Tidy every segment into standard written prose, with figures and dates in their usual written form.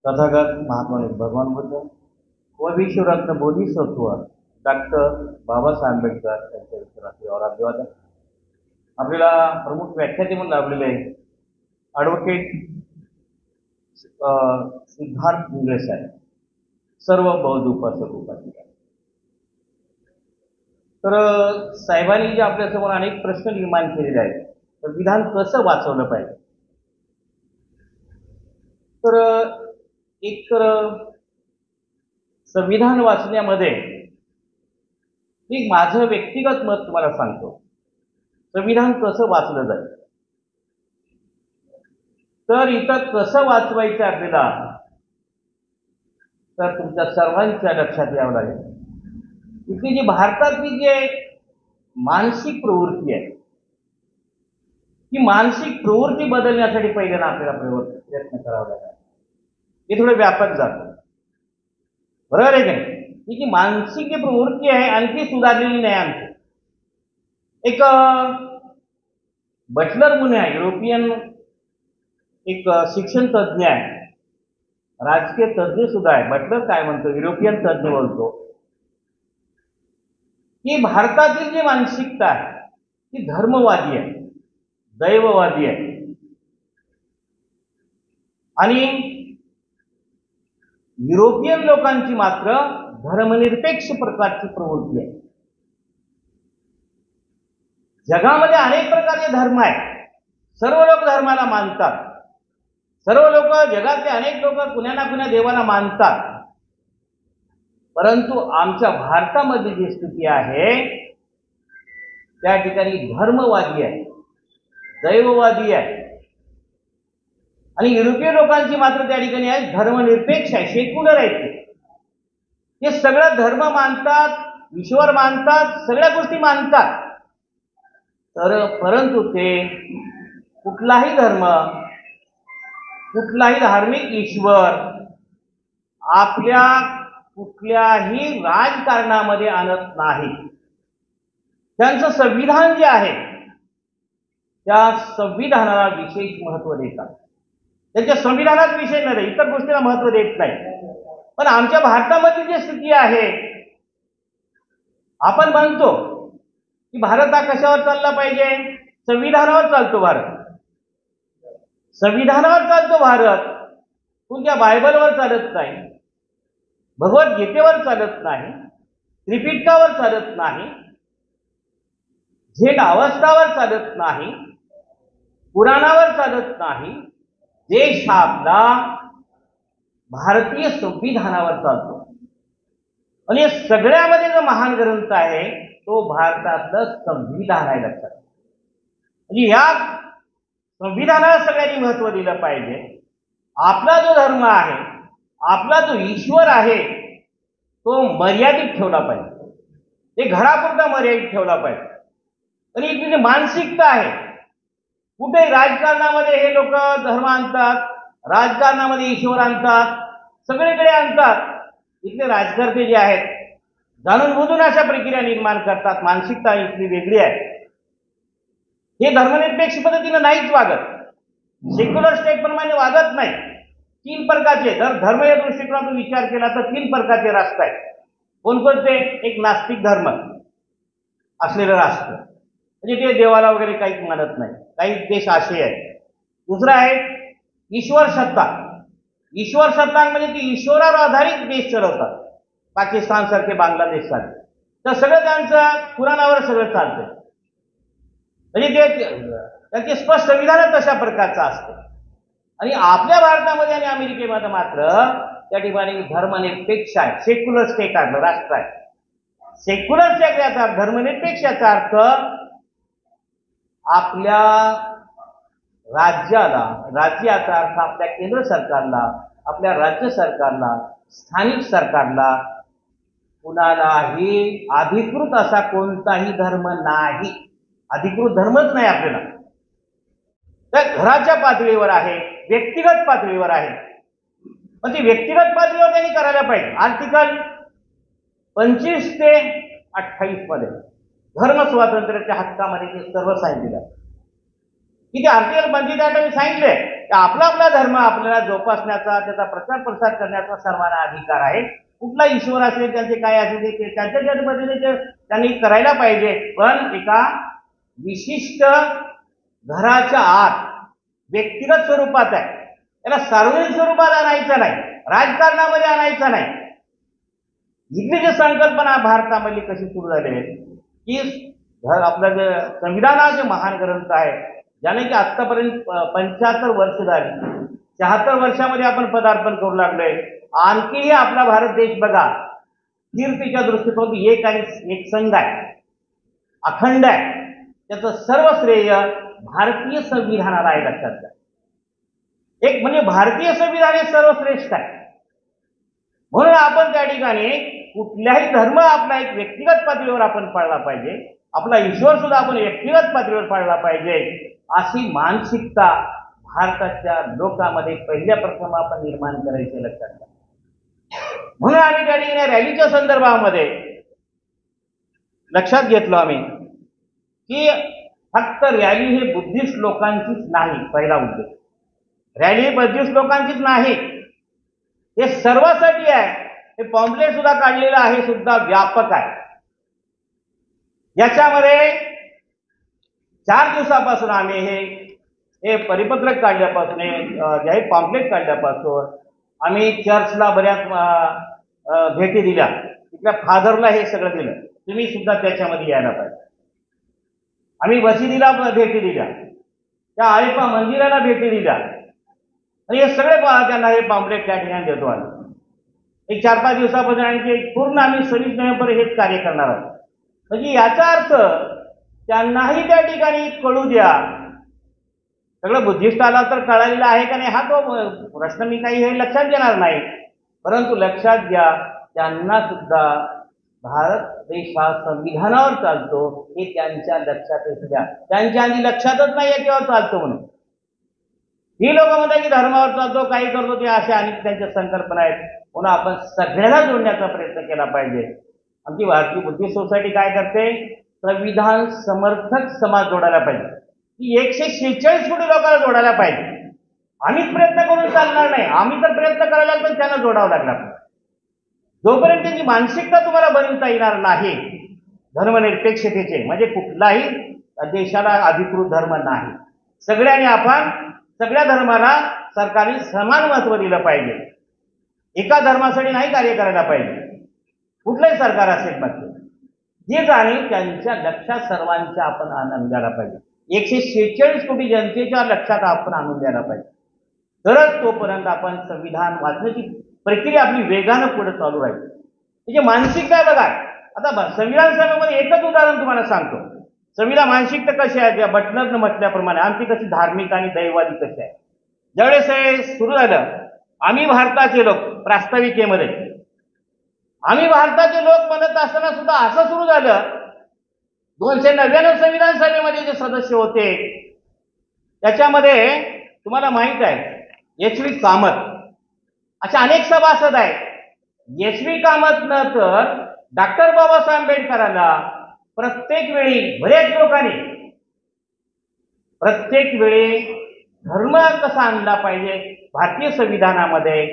तथागत महात्मा भगवान बुद्ध व विश्वरत्न बोधिसत्व डॉक्टर बाबासाहेब आंबेडकर यांच्या विचाराचे और अभिवादन. आपल्याला प्रमुख व्याख्याते म्हणून लाभलेले ॲडव्होकेट सिद्धार्थ इंगळे साहेब, सर्व बौद्ध उपासक उपासिका. तर साहेबांनी जे आपल्यासमोर अनेक प्रश्न निर्माण केलेले आहेत, तर विधान कसं वाचवलं पाहिजे. तर एक तर संविधान वाचण्यामध्ये मी माझं व्यक्तिगत मत तुम्हाला सांगतो. संविधान कसं वाचलं जाईल, तर इथं कसं वाचवायचं आपल्याला, तर तुमच्या सर्वांच्या लक्षात यावं लागेल. इथे जी भारतातली जी मानसिक प्रवृत्ती आहे, ही मानसिक प्रवृत्ती बदलण्यासाठी पहिल्यांदा आपल्याला प्रयत्न करावा लागेल. हे थोडं व्यापक जातं, बरोबर आहे का नाही. ही जी मानसिक जी प्रवृत्ती आहे आणखी सुधारलेली नाही आमची. एक बटलर म्हणून आहे, युरोपियन एक शिक्षण तज्ज्ञ आहे, राजकीय तज्ज्ञ सुद्धा आहे. बटलर काय म्हणतो, युरोपियन तज्ज्ञ बोलतो की भारतातील जी मानसिकता आहे ती धर्मवादी आहे, दैववादी आहे आणि युरोपियन लोकांची मात्र धर्मनिरपेक्ष प्रकारची प्रवृत्ती आहे. जगामध्ये अनेक प्रकारचे धर्म आहेत, सर्व लोक धर्माला मानतात, सर्व लोक, जगातले अनेक लोक कुण्या ना कुण्या देवाला मानतात. परंतु आमच्या भारतामध्ये जी स्थिती आहे त्या ठिकाणी धर्मवादी आहे, दैववादी आहे आणि युरोपियन लोकांची मात्र त्या ठिकाणी आहे धर्मनिरपेक्ष आहे, सेक्युलर आहे. ते सगळं धर्म मानतात, ईश्वर मानतात, सगळ्या गोष्टी मानतात. तर परंतु ते कुठलाही धर्म, कुठलाही धार्मिक ईश्वर आपल्या कुठल्याही राजकारणामध्ये आणत नाही. त्यांचं संविधान जे आहे त्या संविधानाला विशेष महत्त्व देतात. त्यांच्या संविधानात विषय नाही, इतर गोष्टीला महत्त्व देत नाही. पण आमच्या भारतामध्ये जी स्थिती आहे, आपण म्हणतो की भारत हा कशावर चालला पाहिजे, संविधानावर चालतो भारत. संविधानावर चालतो भारत, तुमच्या बायबलवर चालत नाही, भगवद्गीतेवर चालत नाही, त्रिपिटकावर चालत नाही, झेड अवस्थावर चालत नाही, पुराणावर चालत नाही. देश हा आपला भारतीय संविधानावर चालतो आणि सगळ्यामध्ये जो महान ग्रंथ आहे तो भारतातलं संविधान आहे. लक्षात, म्हणजे या संविधानाला सगळ्यांनी महत्त्व दिलं पाहिजे. आपला जो धर्म आहे, आपला जो ईश्वर आहे तो मर्यादित ठेवला पाहिजे, ते घरापुरता मर्यादित ठेवला पाहिजे. आणि एक म्हणजे मानसिकता आहे, कुठेही राजकारणामध्ये हे लोक धर्म आणतात, राजकारणामध्ये ईश्वर आणतात, सगळीकडे आणतात. इथले राजकर्ते जे आहेत जाणून बुजून अशा प्रक्रिया निर्माण करतात. मानसिकता इथली वेगळी आहे. हे धर्मनिरपेक्ष पद्धतीने नाहीच वागत, सेक्युलर स्टेट प्रमाणे वागत नाही. तीन प्रकारचे, जर धर्म या दृष्टिकोनातून विचार केला तर तीन प्रकारचे राष्ट्र आहेत. कोणकोणते? एक नास्तिक धर्म असलेलं राष्ट्र, म्हणजे ते देवाला वगैरे काहीच मानत नाही, काही देश असे आहेत. दुसरा आहे ईश्वर सत्ता. ईश्वर सत्ता म्हणजे ती ईश्वरावर आधारित देश चालवतात, पाकिस्तान सारखे, बांगलादेश सारखे. तर सगळं त्यांचं पुराणावर सगळं चालतं, म्हणजे त्यांचे स्पष्ट संविधान तशा प्रकारचं असतं. आणि आपल्या भारतामध्ये आणि अमेरिकेमध्ये मात्र त्या ठिकाणी धर्मनिरपेक्ष आहे, सेक्युलर स्टेट आहे, राष्ट्र आहे. सेक्युलर स्टेट याचा धर्मनिरपेक्ष याचा अर्थ आपल्या राज्याचा अर्थ आपल्या केंद्र सरकारला, आपल्या राज्य सरकारला, स्थानिक सरकारला कुणालाही अधिकृत असा कोणताही धर्म नाही, अधिकृत धर्मच नाही आपल्याला. तर घराच्या पातळीवर आहे, व्यक्तिगत पातळीवर आहे. पण ती व्यक्तिगत पातळीवर त्यांनी करायला पाहिजे. आर्टिकल 25 ते 28 मध्ये धर्म स्वातंत्र्याच्या हक्कामध्ये ते सर्व सांगितलेलं आहे. की ते आर्टिकल 25 सांगितले आपला आपला धर्म आपल्याला जोपासण्याचा, त्याचा प्रचार प्रसार करण्याचा सर्वांना अधिकार आहे. कुठला ईश्वर असेल, त्यांचे काय असेल ते त्यांच्या ज्या पद्धतीने त्यांनी करायला पाहिजे, पण एका विशिष्ट घराच्या आत व्यक्तिगत स्वरूपात आहे, त्याला सार्वजनिक स्वरूपात आणायचं नाही, राजकारणामध्ये आणायचं नाही. इथली जी संकल्पना भारतामधली कशी सुरू झाली आहे की आपलं जे संविधान हा जे महान ग्रंथ आहे, ज्याने की आतापर्यंत 75 वर्ष झाली, 76 वर्षामध्ये आपण पदार्पण करू लागलोय. आणखीही आपला भारत देश बघा कीर्तीच्या दृष्टीकोन एक आणि एक संघ आहे, अखंड आहे. त्याचं सर्व श्रेय भारतीय संविधानाला आहे, लक्षात घ्या. एक म्हणजे भारतीय संविधान हे सर्वश्रेष्ठ आहे. म्हणून आपण त्या ठिकाणी कुठल्याही धर्म आपला एक व्यक्तिगत पातळीवर आपण पाळला पाहिजे, आपला ईश्वर सुद्धा आपण व्यक्तिगत पातळीवर पाळला पाहिजे, अशी मानसिकता भारताच्या लोकांमध्ये पहिल्या प्रथम आपण निर्माण करायचे, लक्षात घ्या. म्हणून आम्ही त्या ठिकाणी रॅलीच्या संदर्भामध्ये लक्षात घेतलं आम्ही की फक्त रॅली हे बुद्धिस्ट लोकांचीच नाही. पहिला उद्देश रॅली बुद्धिस्ट लोकांचीच नाही, हे सर्वांसाठी आहे. हे पॉम्पलेट सुद्धा काढलेलं आहे, सुद्धा व्यापक आहे. याच्यामध्ये 4 दिवसापासून आम्ही हे परिपत्रक काढल्यापासून, जाहीर पॉम्पलेट काढल्यापासून आम्ही चर्चला बऱ्याच भेटी दिल्या, तिथल्या फादरला हे सगळं दिलं. तुम्ही सुद्धा त्याच्यामध्ये यायला पाहिजे. आम्ही मशिदीला भेटी दिल्या, त्या आळेपा मंदिराला भेटी दिल्या, आणि हे सगळे त्यांना हे पॉम्पलेट त्या ठिकाणी देतो आम्ही. एक 4-5 दिवसापासून आणखी पूर्ण आम्ही 26 नोव्हेंबर हेच कार्य करणार आहोत. म्हणजे याचा अर्थ त्यांनाही त्या ठिकाणी कळू द्या. सगळं बुद्धिस्टाला तर कळालेलं आहे का नाही हा तो प्रश्न मी काही हे लक्षात घेणार नाही, परंतु लक्षात घ्या त्यांना सुद्धा भारत देश हा संविधानावर चालतो हे त्यांच्या लक्षात येऊ द्या. त्यांच्या आधी लक्षातच नाही याच्यावर चालतो म्हणून. ही लोक म्हणतात की धर्मावर चालतो, काही करतो, ते अशा अनेक त्यांच्या संकल्पना आहेत. म्हणून आपण सगळ्यांना जोडण्याचा प्रयत्न केला पाहिजे. आमची भारतीय बुद्धिस्ट सोसायटी काय करते, संविधान समर्थक समाज जोडायला पाहिजे, की 146 कोटी लोकांना जोडायला पाहिजे. आम्हीच प्रयत्न करून चालणार नाही, आम्ही तर प्रयत्न करायला लागतो, त्यांना जोडावं लागणार. जोपर्यंत त्यांची मानसिकता तुम्हाला बनवता येणार नाही धर्मनिरपेक्षतेचे, म्हणजे कुठलाही देशाला अधिकृत धर्म नाही, सगळ्यांनी आपण सगळ्या धर्माला सरकारने समान महत्त्व दिलं पाहिजे. एका धर्मासाठी नाही कार्य करायला पाहिजे, कुठलंही सरकार असेल मग हे जाणीव त्यांच्या लक्षात सर्वांच्या आपण आणून द्यायला पाहिजे. 146 कोटी जनतेच्या लक्षात आपण आणून द्यायला पाहिजे. तरच तोपर्यंत आपण संविधान वाचण्याची प्रक्रिया आपली वेगानं पुढे चालू राहील. म्हणजे मानसिकता आहे बघा. आता संविधान सभेमध्ये एकच उदाहरण तुम्हाला सांगतो. संविधान मानसिकता कशी आहे, त्या बटलरनं म्हटल्याप्रमाणे आमची कशी धार्मिक आणि दैवादी कशी आहे. ज्यावेळेस हे सुरू झालं, आम्ही भारताचे लोक प्रास्ताविकेमध्ये आम्ही भारताचे लोक म्हणत असताना सुद्धा असं सुरू झालं, 299 संविधान सभेमध्ये जे सदस्य होते त्याच्यामध्ये तुम्हाला माहित आहे एच.व्ही. कामत अशा अनेक सभासद आहेत. एच.व्ही. कामत न तर डॉक्टर बाबासाहेब आंबेडकरांना प्रत्येक वेळी बरेच लोकांनी प्रत्येक वेळी धर्म कसा आणला पाहिजे भारतीय संविधानामध्ये,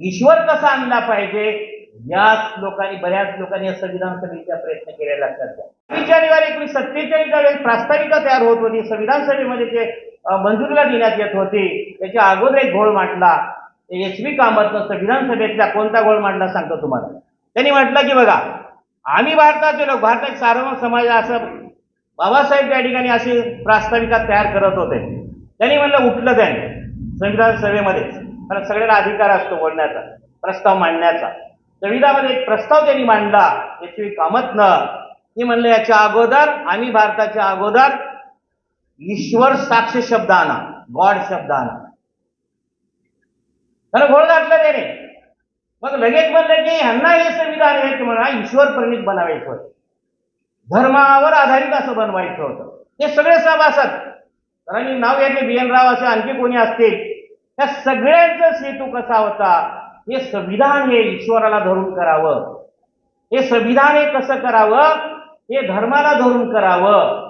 ईश्वर कसा आणला पाहिजे, याच लोकांनी बऱ्याच लोकांनी संविधान सभेचा प्रयत्न केलेला लक्षात घ्या. 20 जानेवारी 1947 वेळेस प्रास्ताविका तयार होत होती, संविधान सभेमध्ये ते मंजुरीला देण्यात येत होती. त्याच्या अगोदर एक घोळ मांडला एच.व्ही. कामतनं संविधान सभेतला. कोणता घोळ मांडला सांगतो तुम्हाला. त्यांनी म्हटलं की बघा आम्ही भारताचे लोक, भारतात सार्वजनिक समाज असं बाबासाहेब त्या ठिकाणी अशी प्रास्ताविका तयार करत होते. त्यांनी म्हणलं उठलं त्याने संविधान सभेमध्ये, कारण सगळ्याला अधिकार असतो बोलण्याचा, प्रस्ताव मांडण्याचा. संविधानामध्ये एक प्रस्ताव त्यांनी मांडला एच.व्ही. कामतनं. ते म्हणलं याच्या अगोदर आम्ही भारताच्या अगोदर ईश्वर साक्ष शब्द आणा, गॉड शब्द आणा. त्यानं घोळ घातला त्याने. मग लगेच म्हणलं की ह्यांना हे संविधान हे म्हणा ईश्वर प्रणित बनवायचं होतं, धर्मावर आधारित असं बनवायचं होतं. ते सगळे सभासद, कारण नाव घेतले बी.एन. राव असे आणखी कोणी असतील, त्या सगळ्यांचा हेतू कसा होता, हे संविधान हे ईश्वराला धरून करावं, हे संविधान हे कसं करावं, हे धर्माला धरून करावं.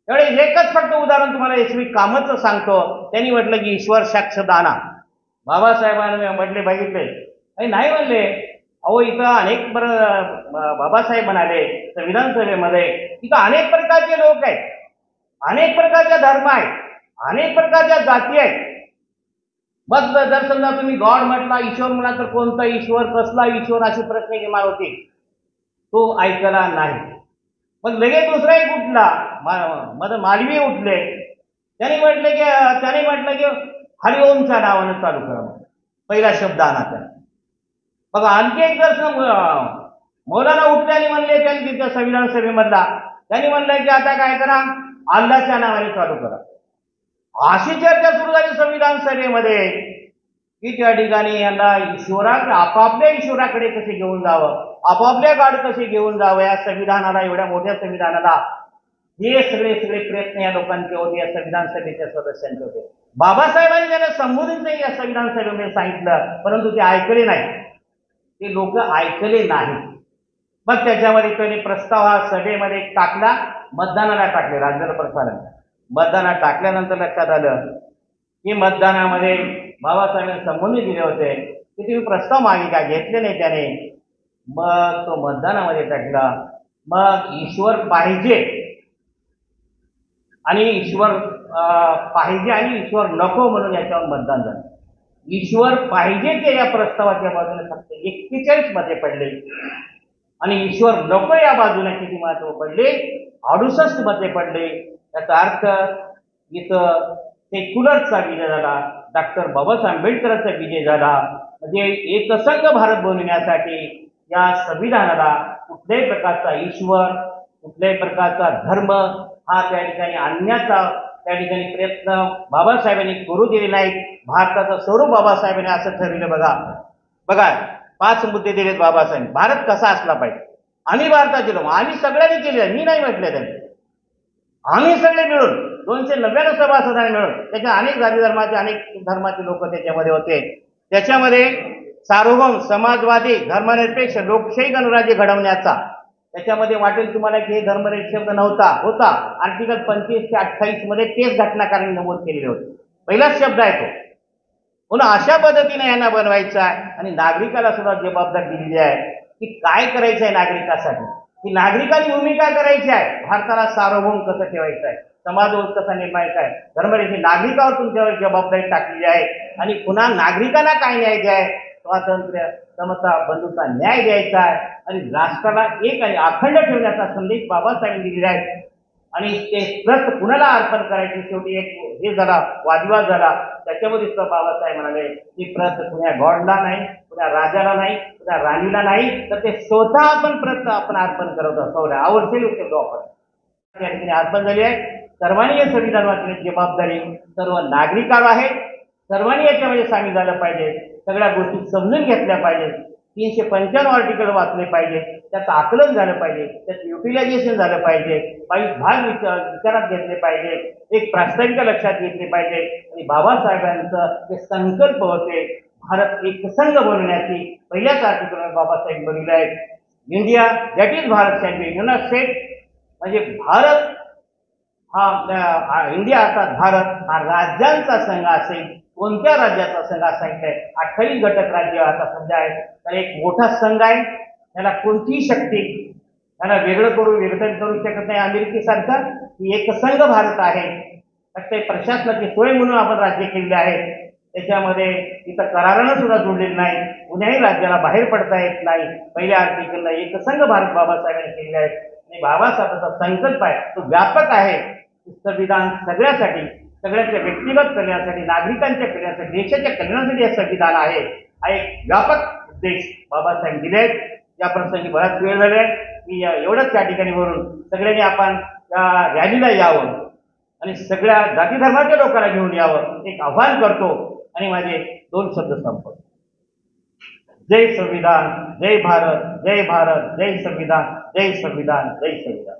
त्यावेळी एकच फक्त उदाहरण तुम्हाला एस.व्ही. कामतचं सांगतो. त्यांनी म्हटलं की ईश्वर साक्ष दाना. बाबासाहेबांनी म्हटले बघितले नाही म्हणले. अहो इथं अनेक बाबासाहेब म्हणाले संविधान सभेमध्ये इथं अनेक प्रकारचे लोक आहेत, अनेक प्रकारच्या धर्म आहेत, अनेक प्रकारच्या जाती आहेत. मग जर समजा तुम्ही गॉड म्हटला, ईश्वर म्हणा तर कोणता ईश्वर, कसला ईश्वर, अशी प्रश्न निर्माण होते. तो ऐकला नाही. मग लगेच दुसरा एक उठला, मालवी उठले. त्याने म्हटलं की हरिओमच्या नावानं चालू करा. पहिला शब्द आणा. मग आणखी एक जर मौलाना उठले आणि म्हणले, त्यांनी तिथं संविधान सभेमधला त्यांनी म्हणलं की आता काय करा, अल्लाच्या नावाने चालू करा. अशी चर्चा सुरू झाली संविधान सभेमध्ये की त्या ठिकाणी यांना आपापल्या ईश्वराकडे कसे घेऊन जावं, आपापल्या गाड कसे घेऊन जावं या संविधानाला, एवढ्या मोठ्या संविधानाला. हे सगळे प्रयत्न या लोकांचे होते, या संविधान सभेच्या सदस्यांचे होते. बाबासाहेबांनी त्यांना संबोधित या संविधान सभेमध्ये सांगितलं, परंतु ते ऐकले नाही. ते लोक ऐकले नाही. मग त्याच्यामध्ये त्यांनी प्रस्ताव हा सभेमध्ये टाकला, मतदानाला टाकले. राज्याला प्रसारण मतदानात टाकल्यानंतर लक्षात आलं की मतदानामध्ये बाबासाहेबांनी संबोधित दिले होते की तुम्ही प्रस्ताव मागे का घेतले नाही त्याने. मग तो मतदानामध्ये टाकला. मग ईश्वर पाहिजे आणि ईश्वर नको म्हणून याच्यावर मतदान झालं. ईश्वर पाहिजे ते या प्रस्तावाच्या बाजूने फक्त 41 मध्ये पडले आणि ईश्वर नको या बाजूने किती महत्व पडले, 68 मध्ये पडले. याचा अर्थ इथं सेक्युलरचा विजय झाला, डॉक्टर बाबासाहेब आंबेडकरांचा विजय झाला. म्हणजे एकसंघ भारत बनवण्यासाठी या संविधानाला कुठल्याही प्रकारचा ईश्वर, कुठल्याही प्रकारचा धर्म हा त्या ठिकाणी आणण्याचा त्या ठिकाणी प्रयत्न बाबासाहेबांनी करू दिले नाहीत. भारताचं स्वरूप बाबासाहेबांनी असं ठरविलं. बघा 5 मुद्दे दिलेत बाबासाहेबांनी. भारत कसा असला पाहिजे. आम्ही भारताचे लोक, आम्ही सगळ्यांनी केले, मी नाही म्हटलं त्यांनी, आम्ही सगळे मिळून 299 सभासदांनी मिळून, त्याच्या अनेक जाती धर्माचे, अनेक धर्माचे लोक त्याच्यामध्ये होते. त्याच्यामध्ये सार्वभौम समाजवादी धर्मनिरपेक्ष लोकशाही गणराज्य घडवण्याचा, त्याच्यामध्ये वाटेल तुम्हाला की हे धर्मनिरपेक्ष शब्द होता. आर्टिकल 25 ते 28 मध्ये तेच घटनाकारांनी नमूद केलेले होते. पहिलाच शब्द आहे तो. म्हणून अशा पद्धतीने यांना बनवायचं आहे आणि नागरिकाला सुद्धा जबाबदारी दिलेली आहे की काय करायचं आहे नागरिकासाठी, की नागरिकांनी भूमिका करायची आहे. भारताला सार्वभौम कसं ठेवायचं आहे, समाज कसा निर्माणायचा आहे, धर्मनिरपेक्ष नागरिकावर तुमच्यावर जबाबदारी टाकलेली आहे. आणि पुन्हा नागरिकांना काय न्याय द्याय, स्वातंत्र्य, समता, बंधुता न्याय द्यायचा आहे आणि राष्ट्राला एक आणि अखंड ठेवण्याचा संदेश बाबासाहेबांनी दिलेला आहे. आणि ते प्रत कुणाला अर्पण करायची, शेवटी एक हे झाला, वादविवाद झाला. त्याच्यामध्ये बाबासाहेब म्हणाले की प्रत कुण्या गॉडला नाही, कुण्या राजाला नाही, कुण्या राणीला नाही, तर ते स्वतः आपण अर्पण करत असतो. आवडते शब्द आपण त्या ठिकाणी अर्पण झाली आहे. सर्वांनी या संविधान वाचण्याची जबाबदारी सर्व नागरिकांवर आहे. सर्वांनी याच्यामध्ये सामील झालं पाहिजे. सगळ्या गोष्टी समजून घेतल्या पाहिजेत. 395 आर्टिकल वाचले पाहिजे, त्याचं आकलन झालं पाहिजे, त्याचं युटिलायझेशन झालं पाहिजे, 22 भाग विचारात घेतले पाहिजे, एक प्रास्ताविक लक्षात घेतले पाहिजे. आणि बाबासाहेबांचं जे संकल्प होते भारत एकसंघ बनवण्याची, पहिल्याच आर्टिकलवर बाबासाहेब बनवले आहेत. India that is Bharat shall be United state. म्हणजे भारत हा इंडिया अर्थात भारत हा राज्यांचा संघ असेल. कोणत्या राज्याचा संघ सांगितलाय, 28 घटक राज्य आता सध्या आहेत. तर एक मोठा संघ आहे, त्याला कोणतीही शक्ती त्याला वेगळं करू शकत नाही. अमेरिकेसारखा ही एक संघ भारत आहे. फक्त प्रशासनाची सोय म्हणून आपण राज्य केलेले आहे. त्याच्यामध्ये इथं करारानं सुद्धा जोडलेलं नाही. कुण्याही राज्याला बाहेर पडता येत नाही. पहिल्या आर्टिकलला एक संघ भारत बाबासाहेबांनी केलेला आहे. आणि बाबासाहेबांचा संकल्प आहे तो व्यापक आहे. संविधान सगळ्यासाठी, सगळ्यांच्या व्यक्तिगत कल्याणासाठी, नागरिकांच्या कल्याणासाठी, देशाच्या कल्याणासाठी हे संविधान आहे. हा एक व्यापक उद्देश बाबासाहेब दिले आहेत. या प्रसंगी बराच वेळ झाला आहे की एवढंच त्या ठिकाणी वरून सगळ्यांनी आपण या रॅलीला यावं आणि सगळ्या जाती धर्माच्या लोकांना घेऊन यावं एक आव्हान करतो. आणि माझे 2 शब्द संपवतो. जय संविधान, जय भारत, जय भारत, जय संविधान, जय संविधान, जय संविधान.